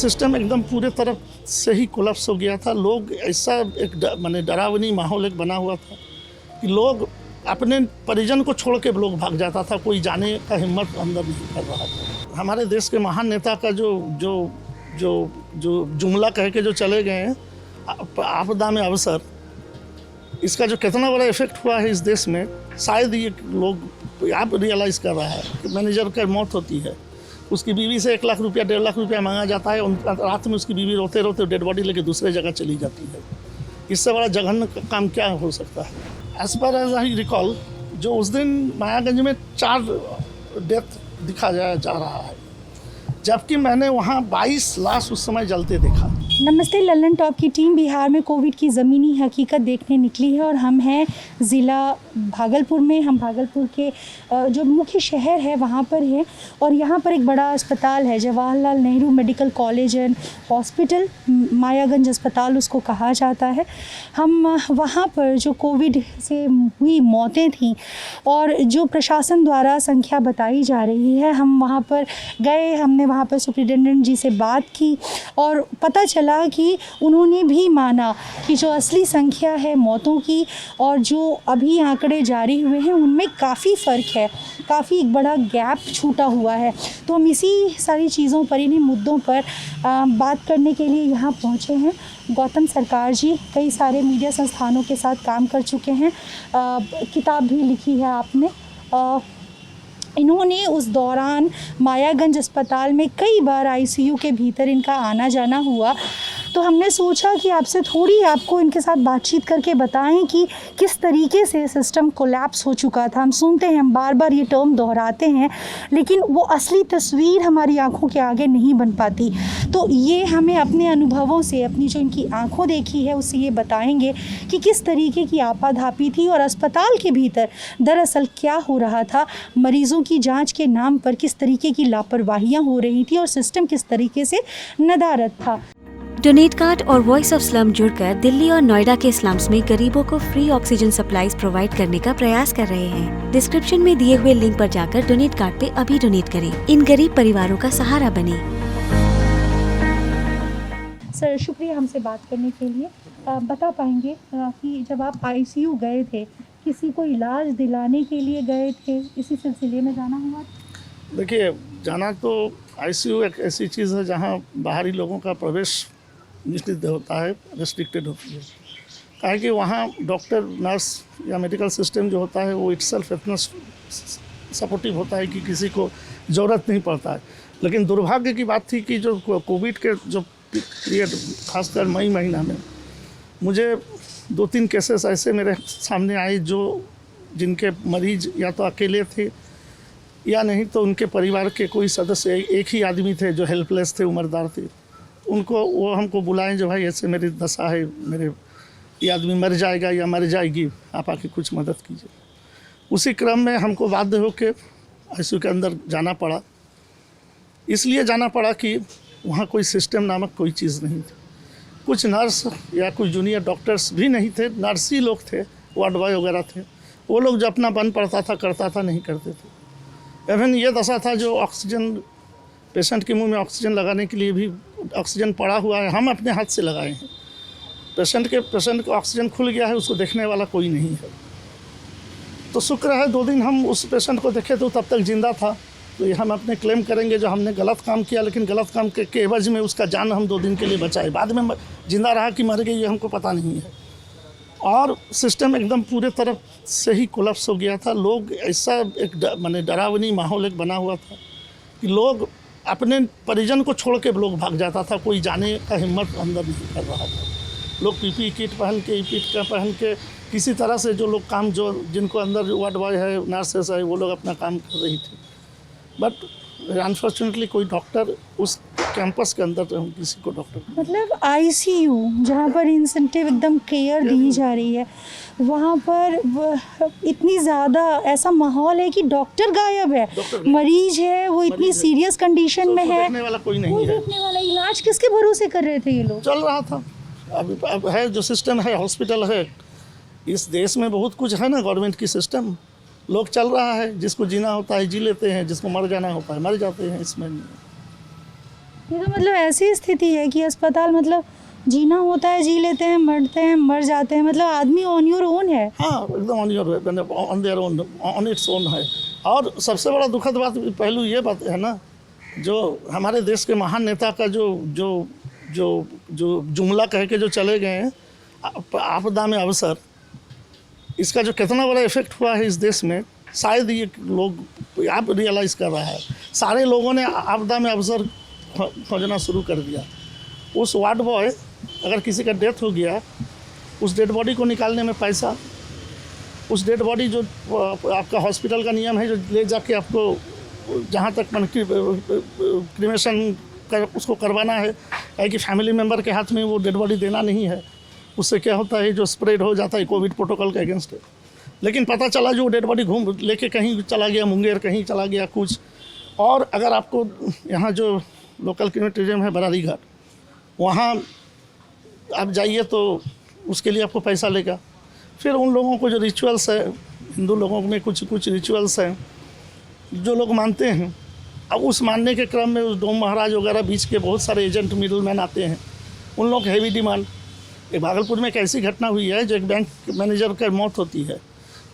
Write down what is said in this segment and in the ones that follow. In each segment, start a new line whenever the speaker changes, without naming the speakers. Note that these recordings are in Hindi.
सिस्टम एकदम पूरे तरफ से ही कोलैप्स हो गया था। लोग ऐसा एक डरावनी माहौल एक बना हुआ था कि लोग अपने परिजन को छोड़ के लोग भाग जाता था, कोई जाने का हिम्मत अंदर नहीं कर रहा था। हमारे देश के महान नेता का जो जुमला कह के जो चले गए हैं, आपदा में अवसर, इसका जो कितना बड़ा इफेक्ट हुआ है इस देश में, शायद ये लोग आप रियलाइज़ कर रहा है कि मैनेजर की मौत होती है, उसकी बीवी से 1 लाख रुपया 1.5 लाख रुपया मांगा जाता है, रात में उसकी बीवी रोते रोते डेड बॉडी लेके दूसरे जगह चली जाती है। इससे बड़ा जघन्य काम क्या हो सकता है? As per as I recall, जो उस दिन मायागंज में 4 डेथ दिखाया जा रहा है, जबकि मैंने वहाँ 22 लाश उस समय जलते देखा।
नमस्ते, लल्लन टॉप की टीम बिहार में कोविड की ज़मीनी हकीकत देखने निकली है और हम हैं ज़िला भागलपुर में। हम भागलपुर के जो मुख्य शहर है वहाँ पर हैं और यहाँ पर एक बड़ा अस्पताल है, Jawaharlal Nehru medical college and hospital, Mayaganj अस्पताल उसको कहा जाता है। हम वहाँ पर जो कोविड से हुई मौतें थीं और जो प्रशासन द्वारा संख्या बताई जा रही है, हम वहाँ पर गए, हमने वहाँ पर सुप्रिटेंडेंट जी से बात की और पता चला कि उन्होंने भी माना कि जो असली संख्या है मौतों की और जो अभी आंकड़े जारी हुए हैं उनमें काफ़ी फ़र्क है, काफ़ी एक बड़ा गैप छूटा हुआ है। तो हम इसी सारी चीज़ों पर, इन्हीं मुद्दों पर बात करने के लिए यहाँ पहुँचे हैं। गौतम सरकार जी कई सारे मीडिया संस्थानों के साथ काम कर चुके हैं, किताब भी लिखी है आपने। इन्होंने उस दौरान मायागंज अस्पताल में कई बार आईसीयू के भीतर इनका आना जाना हुआ, तो हमने सोचा कि आपसे थोड़ी आपको इनके साथ बातचीत करके बताएं कि किस तरीके से सिस्टम कोलैप्स हो चुका था। हम सुनते हैं, हम बार बार ये टर्म दोहराते हैं, लेकिन वो असली तस्वीर हमारी आंखों के आगे नहीं बन पाती। तो ये हमें अपने अनुभवों से, अपनी जो इनकी आंखों देखी है उससे ये बताएंगे कि किस तरीके की आपाधापी थी और अस्पताल के भीतर दरअसल क्या हो रहा था, मरीज़ों की जांच के नाम पर किस तरीके की लापरवाहियां हो रही थी और सिस्टम किस तरीके से नदारद था।
डोनेट कार्ड और वॉइस ऑफ स्लम जुड़कर दिल्ली और नोएडा के स्लम्स में गरीबों को फ्री ऑक्सीजन सप्लाईज प्रोवाइड करने का प्रयास कर रहे हैं। डिस्क्रिप्शन में दिए हुए लिंक पर जाकर डोनेट कार्ड पे अभी डोनेट करें। इन गरीब परिवारों का सहारा बने।
सर, शुक्रिया हमसे बात करने के लिए। बता पाएंगे कि जब आप आईसीयू गए थे, किसी को इलाज दिलाने के लिए गए थे, इसी सिलसिले में जाना हुआ?
देखिए, जाना तो आईसीयू एक ऐसी चीज़ है जहाँ बाहरी लोगों का प्रवेश निश्चित होता है, रेस्ट्रिक्टेड होती है। काहे कि वहाँ डॉक्टर, नर्स या मेडिकल सिस्टम जो होता है वो इटसेल्फ इतना सपोर्टिव होता है कि किसी को ज़रूरत नहीं पड़ता है। लेकिन दुर्भाग्य की बात थी कि जो कोविड के जो पीरियड, खासकर मई महीना में, मुझे 2-3 केसेस ऐसे मेरे सामने आए जिनके मरीज या तो अकेले थे या नहीं तो उनके परिवार के कोई सदस्य, एक ही आदमी थे जो हेल्पलेस थे, उम्रदार थे। वो हमको बुलाएं, जो भाई ऐसे मेरी दशा है, ये आदमी मर जाएगा या मर जाएगी, आप आके कुछ मदद कीजिए। उसी क्रम में हमको बाध्य होकर आईसीयू के अंदर जाना पड़ा। इसलिए जाना पड़ा कि वहाँ कोई सिस्टम नामक कोई चीज़ नहीं थी। कुछ नर्स या कुछ जूनियर डॉक्टर्स भी नहीं थे, नर्स ही लोग थे, वार्ड बॉय वगैरह थे। वो लोग जो अपना बन पड़ता था करता था, नहीं करते थे। इवन ये दशा था जो ऑक्सीजन, पेशेंट के मुंह में ऑक्सीजन लगाने के लिए भी ऑक्सीजन पड़ा हुआ है, हम अपने हाथ से लगाए हैं। पेशेंट को ऑक्सीजन खुल गया है, उसको देखने वाला कोई नहीं है। तो शुक्र है 2 दिन हम उस पेशेंट को देखे तो तब तक जिंदा था। तो ये हम अपने क्लेम करेंगे जो हमने गलत काम किया, लेकिन गलत काम के एवज में उसका जान हम 2 दिन के लिए बचाए। बाद में जिंदा रहा कि मर गई ये हमको पता नहीं है। और सिस्टम एकदम पूरे तरफ से ही कोलैप्स हो गया था। लोग ऐसा एक डरावनी माहौल एक बना हुआ था कि लोग अपने परिजन को छोड़ के लोग भाग जाता था, कोई जाने का हिम्मत अंदर नहीं कर रहा था। लोग पीपी किट पहन के, पहन के किसी तरह से जो लोग काम, जो जिनको अंदर वार्ड बॉय है, नर्सेस है, वो लोग अपना काम कर रही थी। बट अनफॉर्चुनेटली कोई डॉक्टर उस कैंपस के अंदर किसी को डॉक्टर,
मतलब आईसीयू जहाँ पर इंसेंटिव एकदम केयर दी जा रही है, वहाँ पर इतनी ज़्यादा ऐसा माहौल है कि डॉक्टर गायब है, मरीज है वो इतनी सीरियस कंडीशन में है,
देखने वाला कोई नहीं है।
देखने वाला, इलाज किसके भरोसे कर रहे थे ये लोग?
चल रहा था। अब है जो सिस्टम है, हॉस्पिटल है, इस देश में बहुत कुछ है ना, गवर्नमेंट की सिस्टम, लोग चल रहा है। जिसको जीना होता है जी लेते हैं, जिसको मर जाना होता है मर जाते हैं। इसमें
ये तो मतलब ऐसी स्थिति है कि अस्पताल मतलब जीना होता है, जी लेते हैं, मरते हैं, मर जाते हैं, मतलब आदमी ऑन योर ओन है।
हाँ एकदम on their own, on its own है। और सबसे बड़ा दुखद बात पहलू ये बात है ना, जो हमारे देश के महान नेता का जो जो जो जो जुमला कह के जो चले गए हैं, आपदा में अवसर, इसका जो कितना बड़ा इफेक्ट हुआ है इस देश में, शायद ये लोग आप रियलाइज़ कर रहा है। सारे लोगों ने आपदा में अवसर खोजना शुरू कर दिया। उस वार्ड बॉय, अगर किसी का डेथ हो गया, उस डेड बॉडी को निकालने में पैसा, उस डेड बॉडी जो आपका हॉस्पिटल का नियम है जो ले जाके आपको जहाँ तक क्रिमेशन कर उसको करवाना है कि फैमिली मेम्बर के हाथ में वो डेड बॉडी देना नहीं है। उससे क्या होता है, जो स्प्रेड हो जाता है कोविड प्रोटोकॉल के अगेंस्ट है। लेकिन पता चला जो डेड बॉडी घूम लेके कहीं चला गया, मुंगेर कहीं चला गया कुछ। और अगर आपको यहाँ जो लोकल क्रिमेटोरियम है बरारीघाट, वहाँ आप जाइए तो उसके लिए आपको पैसा लेगा। फिर उन लोगों को जो रिचुअल्स है, हिंदू लोगों में कुछ रिचुअल्स हैं जो लोग मानते हैं। अब उस मानने के क्रम में उस डोम महाराज वगैरह बीच के बहुत सारे एजेंट मिडल मैन आते हैं, उन लोग हैवी डिमांड। एक भागलपुर में एक ऐसी घटना हुई है, जो एक बैंक मैनेजर की मौत होती है,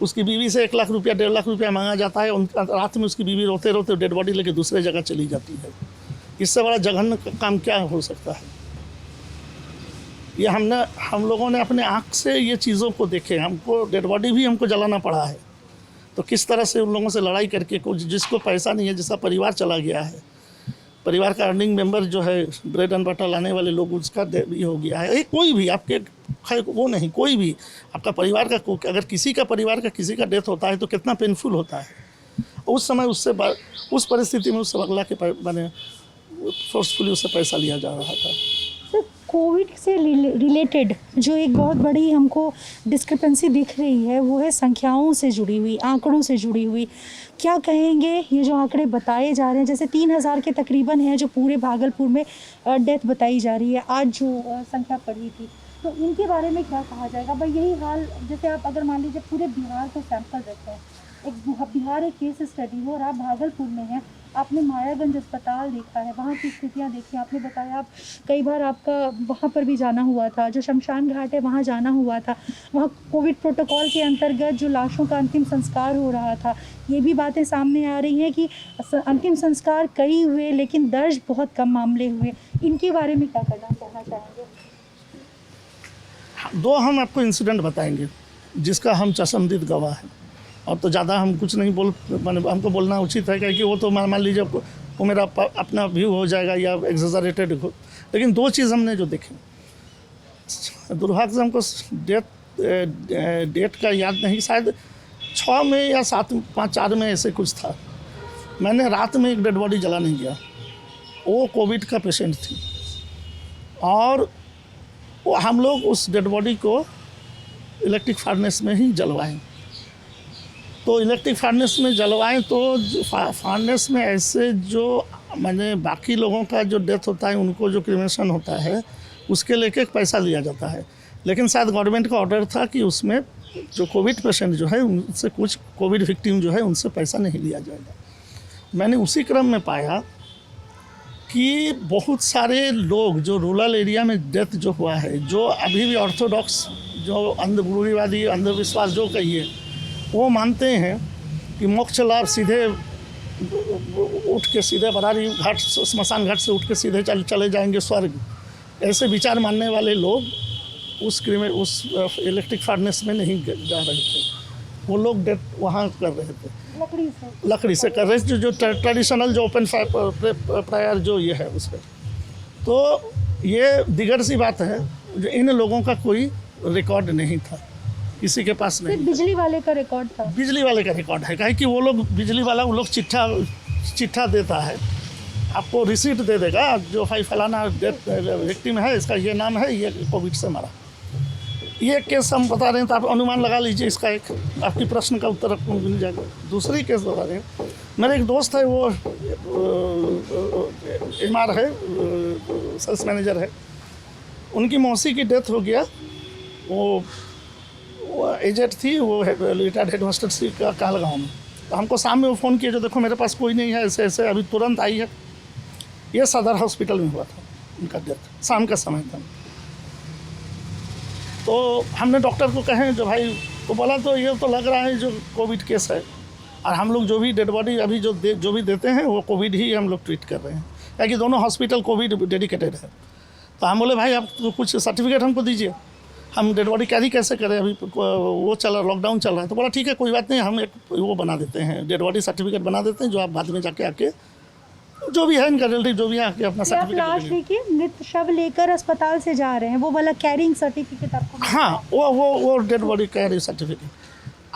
उसकी बीवी से 1 लाख रुपया 1.5 लाख रुपया मांगा जाता है। उनका रात में उसकी बीवी रोते रोते डेड बॉडी लेके दूसरे जगह चली जाती है। इससे बड़ा जघन्य काम क्या हो सकता है? ये हम लोगों ने अपने आँख से ये चीज़ों को देखे। हमको डेड बॉडी भी हमको जलाना पड़ा है। तो किस तरह से उन लोगों से लड़ाई करके कुछ, जिसको पैसा नहीं है, जिसका परिवार चला गया है, परिवार का अर्निंग मेंबर जो है, ब्रेड एंड बटर लाने वाले लोग, उसका ये हो गया है। कोई भी आपके वो नहीं, कोई भी आपका परिवार का, अगर किसी का परिवार का किसी का डेथ होता है तो कितना पेनफुल होता है। उस समय उससे उस परिस्थिति में उससे अगला के मैंने फोर्सफुली उससे पैसा लिया जा रहा था।
सर, कोविड से रिलेटेड जो एक बहुत बड़ी हमको डिस्क्रिपेंसी दिख रही है, वो है संख्याओं से जुड़ी हुई, आंकड़ों से जुड़ी हुई। क्या कहेंगे, ये जो आंकड़े बताए जा रहे हैं, जैसे 3000 के तकरीबन है जो पूरे भागलपुर में डेथ बताई जा रही है, आज जो संख्या पड़ी थी, तो इनके बारे में क्या कहा जाएगा? भाई यही हाल, जैसे आप अगर मान लीजिए पूरे बिहार को सैंपल रखते हैं, एक बिहार एक केस स्टडी हो और आप भागलपुर में हैं, आपने मायागंज अस्पताल देखा है, वहाँ की स्थितियाँ देखी, आपने बताया आप कई बार आपका वहाँ पर भी जाना हुआ था, जो शमशान घाट है वहाँ जाना हुआ था, वहाँ कोविड प्रोटोकॉल के अंतर्गत जो लाशों का अंतिम संस्कार हो रहा था। ये भी बातें सामने आ रही हैं कि अंतिम संस्कार कई हुए लेकिन दर्ज बहुत कम मामले हुए। इनके बारे में क्या कहना चाहेंगे?
दो हम आपको इंसिडेंट बताएंगे जिसका हम चश्मदीद गवाह हैं, और तो ज़्यादा हम कुछ नहीं हमको बोलना उचित है, क्योंकि वो तो मान लीजिए वो मेरा अपना व्यू हो जाएगा या एग्जैजरेटेड हो। लेकिन दो चीज़ हमने जो देखे, दुर्भाग्य से हमको डेट का याद नहीं, शायद 6 में या 7, 5, 4 में ऐसे कुछ था। मैंने रात में एक डेड बॉडी जलाने गया, वो कोविड का पेशेंट थी, और हम लोग उस डेड बॉडी को इलेक्ट्रिक फार्नेस में ही जलवाएं। तो इलेक्ट्रिक फार्नेस में जलवाएं तो फार्नेस में ऐसे जो मैंने बाकी लोगों का जो डेथ होता है, उनको जो क्रिमेशन होता है, उसके लेके पैसा लिया जाता है। लेकिन शायद गवर्नमेंट का ऑर्डर था कि उसमें जो कोविड पेशेंट जो है, उनसे कुछ कोविड विक्टिम जो है, उनसे पैसा नहीं लिया जाएगा। मैंने उसी क्रम में पाया कि बहुत सारे लोग जो रूरल एरिया में डेथ जो हुआ है, जो अभी भी ऑर्थोडॉक्स जो रूढ़िवादी अंधविश्वास जो कहिए, वो मानते हैं कि मोक्ष लाभ सीधे उठ के सीधे बरारी घाट, स्मशान घाट से उठ के सीधे चले जाएंगे स्वर्ग। ऐसे विचार मानने वाले लोग उस इलेक्ट्रिक फार्नेस में नहीं जा रहे थे। वो लोग डेथ वहाँ कर रहे थे, लकड़ी से कर रहे थे, जो ट्रेडिशनल जो ओपन प्रायर जो ये है उस पर। तो ये दिगर सी बात है, जो इन लोगों का कोई रिकॉर्ड नहीं था, किसी के पास नहीं।
बिजली वाले का रिकॉर्ड था,
बिजली वाले का रिकॉर्ड है, काहे कि वो लोग बिजली वाला वो लोग चिट्ठा देता है, आपको रिसीट दे देगा, जो भाई फलाना डेथ विक्टिम है, इसका ये नाम है, ये कोविड से मरा। ये केस हम बता रहे हैं तो आप अनुमान लगा लीजिए, इसका एक आपकी प्रश्न का उत्तर आपको मिल जाएगा। दूसरी केस बता रहे हैं, मेरे एक दोस्त है, वो MR है, सेल्स मैनेजर है, उनकी मौसी की डेथ हो गया। वो एजेड थी, वो रिटायर्ड हेडमास्टर थी कहलगाँव में। तो हमको शाम में वो फ़ोन किया, जो देखो मेरे पास कोई नहीं है, ऐसे ऐसे अभी तुरंत आई है। ये सदर हॉस्पिटल में हुआ था उनका डेथ, शाम का समय था। तो हमने डॉक्टर को कहे जो भाई, तो बोला तो ये तो लग रहा है जो कोविड केस है, और हम लोग जो भी डेड बॉडी अभी जो भी देते हैं वो कोविड ही हम लोग ट्रीट कर रहे हैं, क्योंकि दोनों हॉस्पिटल कोविड डेडिकेटेड है। तो हम बोले भाई आप तो कुछ सर्टिफिकेट हमको दीजिए, हम डेड बॉडी कैरी कैसे करें, अभी वो चल रहा, लॉकडाउन चल रहा है। तो बोला ठीक है कोई बात नहीं, हम एक वो बना देते हैं, डेड बॉडी सर्टिफिकेट बना देते हैं, जो आप बाद में जाके आके जो भी है इनका रिलेटिव जो भी है आके अपना
आप लाश
सर्टिफिकेट।
लेके मृत शव लेकर अस्पताल से जा रहे हैं, वो वाला कैरिंग सर्टिफिकेट आपको मिला?
हाँ, वो डेड बॉडी कैरी सर्टिफिकेट।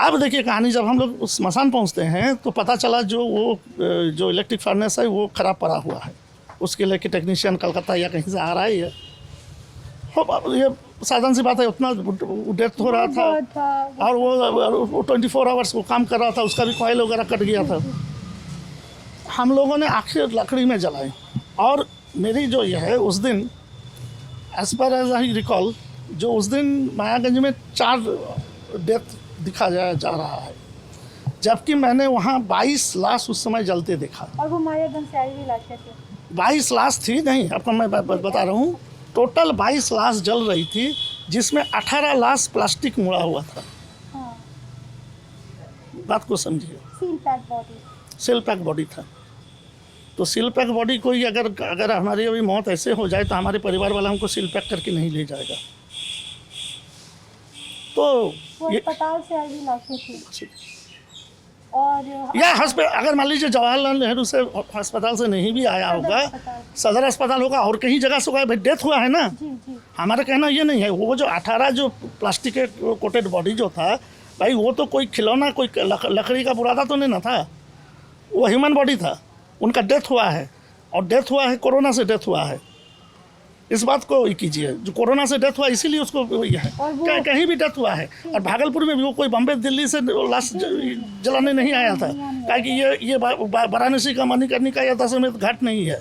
अब देखिए कहानी, जब हम लोग उस स्मशान पहुंचते हैं तो पता चला जो इलेक्ट्रिक फर्नेस है वो ख़राब पड़ा हुआ है, उसके लेके टेक्नीशियन कलकत्ता या कहीं से आ रहा है। ये साधारण सी बात है, उतना डेथ हो रहा था और वो 24 आवर्स वो काम कर रहा था, उसका भी कॉइल वगैरह कट गया था। हम लोगों ने आखिर लकड़ी में जलाई, और मेरी जो ये है उस दिन as per as I recall, जो उस दिन मायागंज में 4 डेथ दिखा जा रहा है, जबकि मैंने वहाँ 22 लाश उस समय जलते देखा।
और वो मायागंज से आई हुई लाशें थी?
22 लाश थी, नहीं आपको मैं बता रहा हूँ, टोटल 22 लाश जल रही थी, जिसमें 18 लाश प्लास्टिक मुड़ा हुआ था।
हाँ।
बात को समझिए,
seal pack body.
Seal pack body था। तो सील पैक बॉडी को ही अगर हमारी अभी मौत ऐसे हो जाए तो हमारे परिवार वाला हमको सील पैक करके नहीं ले जाएगा। तो
वो
ये
अस्पताल से आई हुई लाशें थी। और
या अगर मान लीजिए जवाहरलाल नेहरू से अस्पताल से नहीं भी आया होगा, सदर अस्पताल होगा और कहीं जगह से होगा, भाई डेथ हुआ है ना।
जी जी।
हमारा कहना ये नहीं है, वो जो 18 जो प्लास्टिक के कोटेड बॉडी जो था, भाई वो तो कोई खिलौना, कोई लकड़ी का बुरादा तो नहीं ना था, वो ह्यूमन बॉडी था। उनका डेथ हुआ है, और डेथ हुआ है कोरोना से डेथ हुआ है। इस बात को कीजिए, जो कोरोना से डेथ हुआ इसीलिए उसको ये है, कहीं भी डेथ हुआ है। और भागलपुर में भी वो कोई बम्बे दिल्ली से लाश जलाने नहीं आया था, ताकि ये वाराणसी का मणिकर्णिका या दशाश्वमेध घाट नहीं है।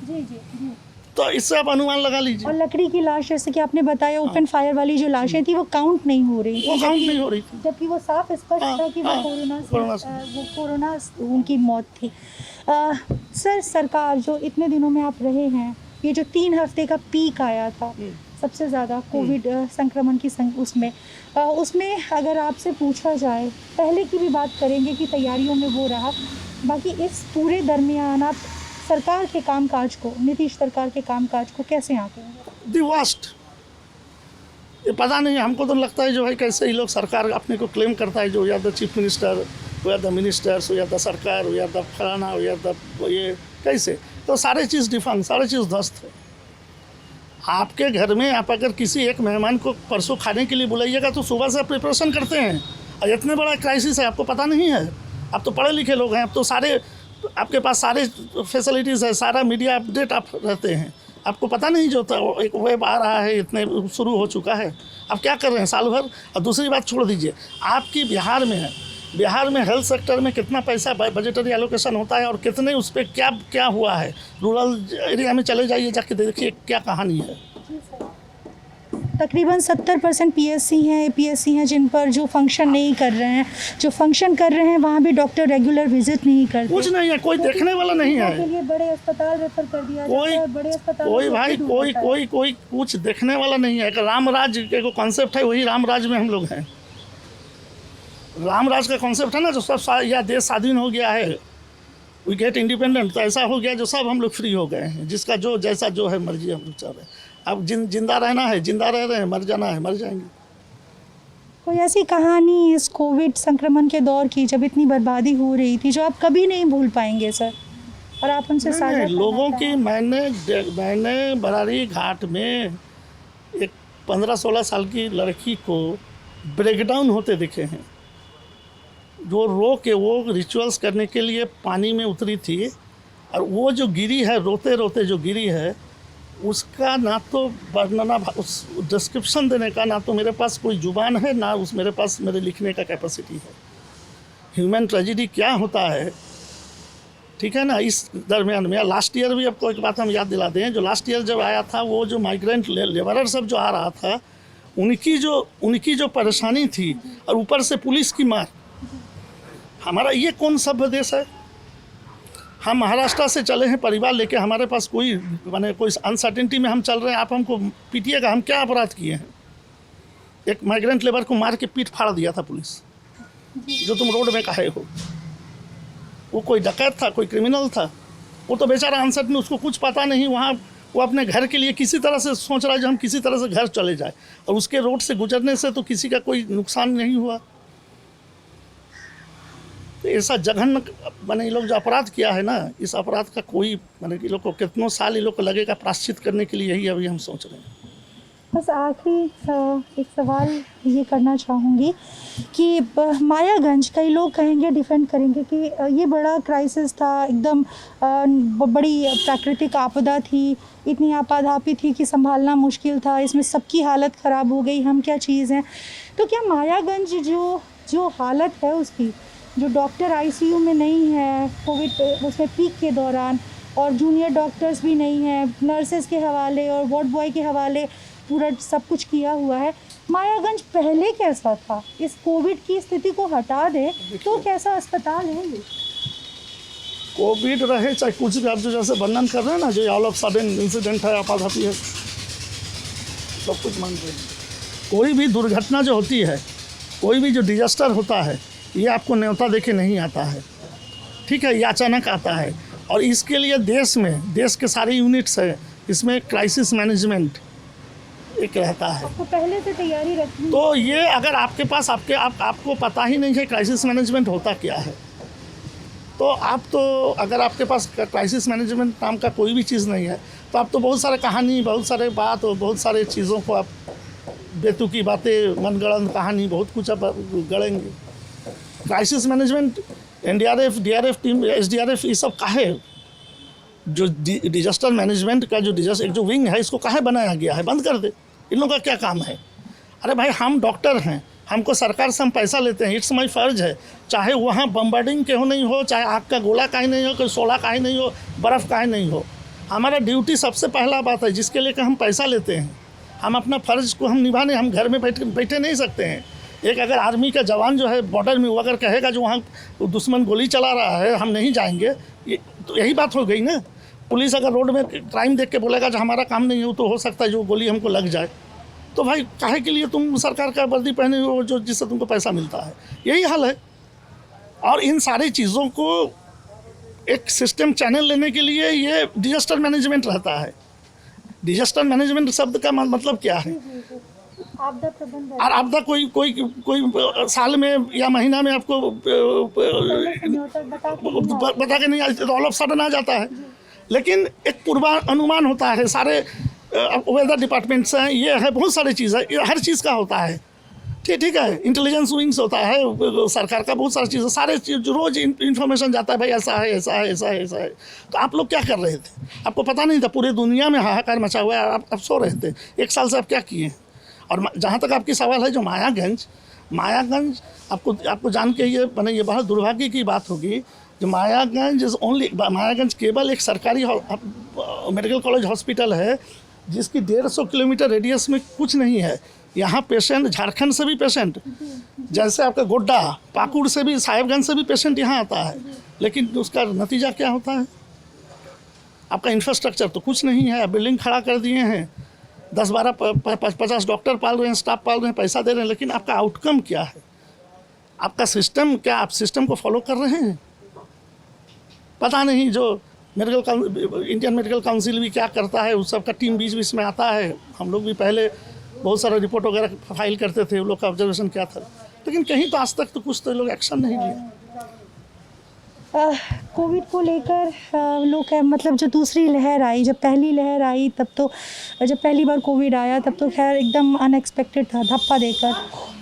जी जी जी।
तो इससे आप अनुमान लगा लीजिए।
और लकड़ी की लाश, जैसे कि आपने बताया, ओपन फायर वाली जो लाशें थी वो काउंट नहीं हो रही थी,
वो काउंट नहीं हो रही थी,
जबकि वो साफ स्पष्ट था कि वो कोरोना उनकी मौत थी। सर, सरकार जो इतने दिनों में आप रहे हैं, ये जो 3 हफ्ते का पीक आया था सबसे ज़्यादा कोविड संक्रमण की उसमें अगर आपसे पूछा जाए, पहले की भी बात करेंगे कि तैयारियों में वो रहा, बाकी इस पूरे दरमियान आप सरकार के कामकाज को, नीतीश सरकार के कामकाज को कैसे आंकेंगे?
The worst. ये पता नहीं, हमको तो लगता है जो है कैसे ही लोग सरकार अपने को क्लेम करता है, जो या द चीफ मिनिस्टर, या द मिनिस्टर्स, या द सरकार, या द फलाना, या द ये कैसे, तो सारे चीज़ डिफंग, सारे चीज़ ध्वस्त है। आपके घर में आप अगर किसी एक मेहमान को परसों खाने के लिए बुलाइएगा तो सुबह से प्रिपरेशन करते हैं, और इतने बड़ा क्राइसिस है, आपको पता नहीं है। आप तो पढ़े लिखे लोग हैं, आप तो सारे, आपके पास सारे फैसिलिटीज़ है, सारा मीडिया अपडेट आप रहते हैं, आपको पता नहीं जो एक वेब आ रहा है, इतने शुरू हो चुका है, आप क्या कर रहे हैं साल भर। और दूसरी बात छोड़ दीजिए, आपकी बिहार में है, बिहार में हेल्थ सेक्टर में कितना पैसा बजटरी एलोकेशन होता है और कितने उस पर क्या हुआ है। रूरल एरिया में चले जाइए, जाके देखिए क्या कहानी है।
तकरीबन 70% PSC हैं, APSC हैं जिन पर जो फंक्शन नहीं कर रहे हैं, जो फंक्शन कर रहे हैं वहाँ भी डॉक्टर रेगुलर विजिट नहीं करते।
कुछ नहीं है, कोई देखने वाला नहीं है।
के लिए बड़े अस्पताल रेफर कर दिया जाता है, बड़े अस्पताल
कोई कुछ देखने वाला नहीं है। एक रामराज का कॉन्सेप्ट है, वही रामराज में हम लोग हैं। रामराज का कॉन्सेप्ट है ना, जो सब या देश स्वाधीन हो गया है, वी गेट इंडिपेंडेंट, तो ऐसा हो गया जो सब हम लोग फ्री हो गए हैं, जिसका जो जैसा जो है मर्जी हम लोग चल रहे हैं। अब जिंदा रहना है, जिंदा रह रहे हैं, मर जाना है, मर जाएंगे।
कोई ऐसी कहानी इस कोविड संक्रमण के दौर की जब इतनी बर्बादी हो रही थी जो आप कभी नहीं भूल पाएंगे सर, और आप उनसे साझा
लोगों की, मैंने बरारी घाट में एक 15-16 साल की लड़की को ब्रेकडाउन होते देखे हैं, जो रो के वो रिचुअल्स करने के लिए पानी में उतरी थी, और वो जो गिरी है, रोते रोते जो गिरी है, उसका ना तो वर्णना, उस डिस्क्रिप्शन देने का ना तो मेरे पास कोई जुबान है, ना मेरे पास मेरे लिखने का कैपेसिटी है। ह्यूमन ट्रेजिडी क्या होता है, ठीक है ना। इस दरमियान में लास्ट ईयर भी आपको एक बात हम याद दिला दें, जो लास्ट ईयर जब आया था, वो जो माइग्रेंट लेबरर सब जो आ रहा था, उनकी जो परेशानी थी, और ऊपर से पुलिस की मार। हमारा ये कौन सभ्य देश है? हम महाराष्ट्र से चले हैं परिवार लेके, हमारे पास कोई कोई अनसर्टेनिटी में हम चल रहे हैं, आप हमको पीटिएगा। हम क्या अपराध किए हैं? एक माइग्रेंट लेबर को मार के पीठ फाड़ दिया था पुलिस, जो तुम रोड में काहे हो? वो कोई डकैत था, कोई क्रिमिनल था? वो तो बेचारा अनसर्टेन, उसको कुछ पता नहीं। वहाँ वो अपने घर के लिए किसी तरह से सोच रहा है जो हम किसी तरह से घर चले जाए, और उसके रोड से गुजरने से तो किसी का कोई नुकसान नहीं हुआ। तो ऐसा जघन्य ये लोग जो अपराध किया है ना, इस अपराध का कोई ये लोग को कितनों साल ये लोग को लगेगा प्रायश्चित करने के लिए, यही अभी हम सोच रहे हैं।
बस आखिरी एक सवाल ये करना चाहूँगी कि मायागंज, कई लोग कहेंगे, डिफेंड करेंगे कि ये बड़ा क्राइसिस था, एकदम बड़ी प्राकृतिक आपदा थी, इतनी आपाधापी थी कि संभालना मुश्किल था, इसमें सबकी हालत ख़राब हो गई, हम क्या चीज़ हैं। तो क्या मायागंज जो हालत है उसकी, जो डॉक्टर आईसीयू में नहीं है कोविड उसमें पीक के दौरान, और जूनियर डॉक्टर्स भी नहीं हैं, नर्सेज के हवाले और वार्ड बॉय के हवाले पूरा सब कुछ किया हुआ है, मायागंज पहले कैसा था? इस कोविड की स्थिति को हटा दें तो कैसा अस्पताल है ये?
कोविड रहे चाहे कुछ भी, आप जो जैसे वर्णन कर रहे हैं ना, जो ऑल ऑफ सडन इंसिडेंट है, आपाधापी है, सब कुछ मान रहे हैं। कोई भी दुर्घटना जो होती है, कोई भी जो डिजास्टर होता है, ये आपको न्योता देके नहीं आता है, ठीक है? ये अचानक आता है, और इसके लिए देश के सारे यूनिट्स है, इसमें क्राइसिस मैनेजमेंट एक रहता है।
आपको पहले से तैयारी रखनी।
तो ये अगर आपके पास आपको पता ही नहीं है क्राइसिस मैनेजमेंट होता क्या है, तो अगर आपके पास क्राइसिस मैनेजमेंट नाम का कोई भी चीज़ नहीं है, तो आप तो बहुत सारे कहानी, बहुत सारे बात और बहुत सारे चीज़ों को आप बेतुकी बातें, मनगढ़ंत कहानी, बहुत कुछ आप गढ़ेंगे। Crisis management, NDRF, DRF team, SDRF, ये सब काहे, जो डिजास्टर मैनेजमेंट का जो विंग है, इसको काहे बनाया गया है? बंद कर दे। इन लोगों का क्या काम है? अरे भाई, हम डॉक्टर हैं, हमको सरकार से हम पैसा लेते हैं, इट्स माई फर्ज है, चाहे वहाँ बम्बार्डिंग क्यों नहीं हो, चाहे आग का गोला काहे नहीं हो, कोई शोला काहे नहीं हो, बर्फ़ काहे नहीं हो, हमारा ड्यूटी सबसे पहला बात है, जिसके लिए हम पैसा लेते हैं, हम अपना फ़र्ज को हम निभाने, हम घर में बैठे नहीं सकते हैं। एक अगर आर्मी का जवान जो है बॉर्डर में, वो अगर कहेगा जो वहाँ दुश्मन गोली चला रहा है, हम नहीं जाएंगे, तो यही बात हो गई ना। पुलिस अगर रोड में क्राइम देख के बोलेगा जो हमारा काम नहीं है, तो हो सकता है जो गोली हमको लग जाए। तो भाई, काहे के लिए तुम सरकार का वर्दी पहने हो जो जिससे तुमको पैसा मिलता है? यही हाल है। और इन सारी चीज़ों को एक सिस्टम चैनल लेने के लिए ये डिजास्टर मैनेजमेंट रहता है। डिजास्टर मैनेजमेंट शब्द का मतलब क्या है?
आपदा प्रबंधन।
और आपदा कोई साल में या महीना में आपको बता के नहीं, ऑल ऑफ सडन आ जाता है। लेकिन एक पूर्वानुमान होता है, सारे वेदर डिपार्टमेंट्स हैं, ये है, बहुत सारी चीज़ है, हर चीज़ का होता है, ठीक है। इंटेलिजेंस विंग्स होता है सरकार का, बहुत सारी चीज़ें, सारे रोज़ इन्फॉर्मेशन जाता है, भाई ऐसा है, ऐसा है, ऐसा है, ऐसा है। तो आप लोग क्या कर रहे थे? आपको पता नहीं था? पूरे दुनिया में हाहाकार मचा हुआ है, आप सो रहे थे। एक साल से आप क्या किए? और जहाँ तक आपकी सवाल है, जो मायागंज आपको जान के ये बहुत दुर्भाग्य की बात होगी, जो मायागंज केवल एक सरकारी मेडिकल कॉलेज हॉस्पिटल है, जिसकी 150 किलोमीटर रेडियस में कुछ नहीं है। यहाँ पेशेंट झारखंड से भी पेशेंट, जैसे आपका गोड्डा, पाकुड़ से भी, साहेबगंज से भी पेशेंट यहाँ आता है। लेकिन उसका नतीजा क्या होता है? आपका इंफ्रास्ट्रक्चर तो कुछ नहीं है, बिल्डिंग खड़ा कर दिए हैं, 10-12-50 डॉक्टर पाल रहे हैं, स्टाफ पाल रहे हैं, पैसा दे रहे हैं, लेकिन आपका आउटकम क्या है? आपका क्या आप सिस्टम को फॉलो कर रहे हैं? पता नहीं। जो इंडियन मेडिकल काउंसिल भी क्या करता है, उस सब का टीम बीच में आता है। हम लोग भी पहले बहुत सारा रिपोर्ट वगैरह फाइल करते थे, उन लोग का ऑब्जर्वेशन क्या था, लेकिन कहीं तो आज तक तो कुछ तो लोग एक्शन नहीं लिया।
कोविड को लेकर लोग मतलब जो दूसरी लहर आई, जब पहली लहर आई तब तो, जब पहली बार कोविड आया तब तो खैर एकदम अनएक्सपेक्टेड था, धप्पा देकर।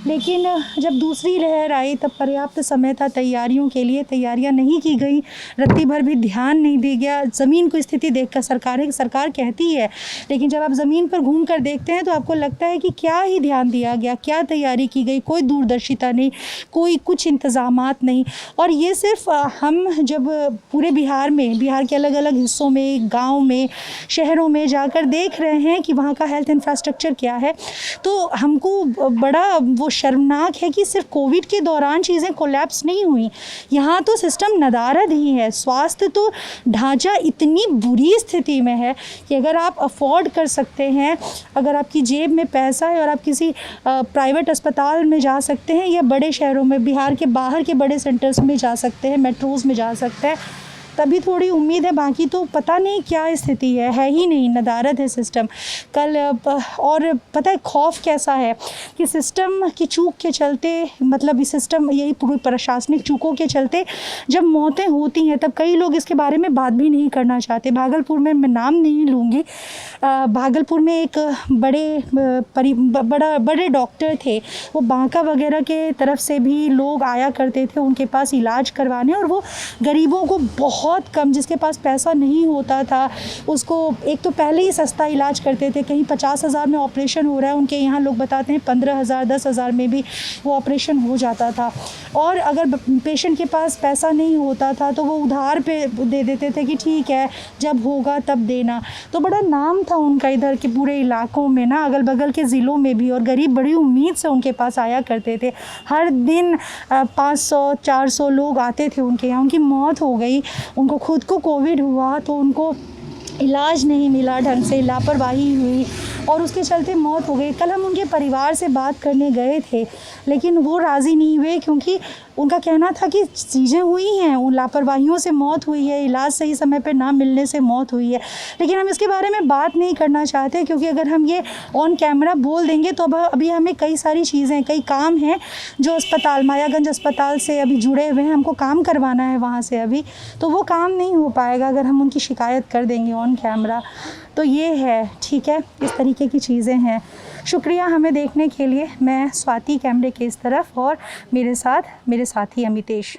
लेकिन जब दूसरी लहर आई तब पर्याप्त समय था तैयारियों के लिए, तैयारियां नहीं की गई, रत्ती भर भी ध्यान नहीं दिया गया। ज़मीन को स्थिति देखकर सरकार कहती है, लेकिन जब आप ज़मीन पर घूम कर देखते हैं तो आपको लगता है कि क्या ही ध्यान दिया गया, क्या तैयारी की गई, कोई दूरदर्शिता नहीं, कोई कुछ इंतज़ामात नहीं। और ये सिर्फ हम हम जब पूरे बिहार में, बिहार के अलग अलग हिस्सों में, गांव में, शहरों में जाकर देख रहे हैं कि वहाँ का हेल्थ इंफ्रास्ट्रक्चर क्या है, तो हमको बड़ा वो शर्मनाक है कि सिर्फ कोविड के दौरान चीज़ें कोलैप्स नहीं हुई, यहाँ तो सिस्टम नदारद ही है। स्वास्थ्य तो ढांचा इतनी बुरी स्थिति में है कि अगर आप अफोर्ड कर सकते हैं, अगर आपकी जेब में पैसा है और आप किसी प्राइवेट अस्पताल में जा सकते हैं या बड़े शहरों में, बिहार के बाहर के बड़े सेंटर्स में जा सकते हैं, मेट्रोज़ में जा सकते हैं, तभी थोड़ी उम्मीद है। बाकी तो पता नहीं क्या स्थिति है ही नहीं, नदारद है सिस्टम। कल और पता है खौफ कैसा है कि सिस्टम की चूक के चलते, मतलब इस सिस्टम, यही पूरी प्रशासनिक चूकों के चलते जब मौतें होती हैं तब कई लोग इसके बारे में बात भी नहीं करना चाहते। भागलपुर में, मैं नाम नहीं लूँगी, भागलपुर में एक बड़े डॉक्टर थे, वो बांका वगैरह के तरफ से भी लोग आया करते थे उनके पास इलाज करवाने, और वो गरीबों को बहुत कम, जिसके पास पैसा नहीं होता था उसको एक तो पहले ही सस्ता इलाज करते थे। कहीं 50,000 में ऑपरेशन हो रहा है, उनके यहाँ लोग बताते हैं 15,000 10,000 में भी वो ऑपरेशन हो जाता था। और अगर पेशेंट के पास पैसा नहीं होता था तो वो उधार पे दे देते थे कि ठीक है जब होगा तब देना। तो बड़ा नाम था उनका इधर के पूरे इलाकों में ना, अगल बगल के ज़िलों में भी, और गरीब बड़ी उम्मीद से उनके पास आया करते थे। हर दिन 500-400 लोग आते थे उनके यहाँ। उनकी मौत हो गई, उनको खुद को कोविड हुआ तो उनको इलाज नहीं मिला ढंग से, लापरवाही हुई और उसके चलते मौत हो गई। कल हम उनके परिवार से बात करने गए थे, लेकिन वो राज़ी नहीं हुए, क्योंकि उनका कहना था कि चीज़ें हुई हैं, उन लापरवाहियों से मौत हुई है, इलाज सही समय पर ना मिलने से मौत हुई है। लेकिन हम इसके बारे में बात नहीं करना चाहते, क्योंकि अगर हम ये ऑन कैमरा बोल देंगे तो अभी हमें कई सारी चीज़ें, कई काम हैं जो अस्पताल, मायागंज अस्पताल से अभी जुड़े हुए हैं, हमको काम करवाना है वहाँ से अभी, तो वो काम नहीं हो पाएगा अगर हम उनकी शिकायत कर देंगे ऑन कैमरा। तो ये है, ठीक है, इस तरीके की चीज़ें हैं। शुक्रिया हमें देखने के लिए। मैं स्वाति कैमरे के इस तरफ और मेरे साथ मेरे साथी अमितेश।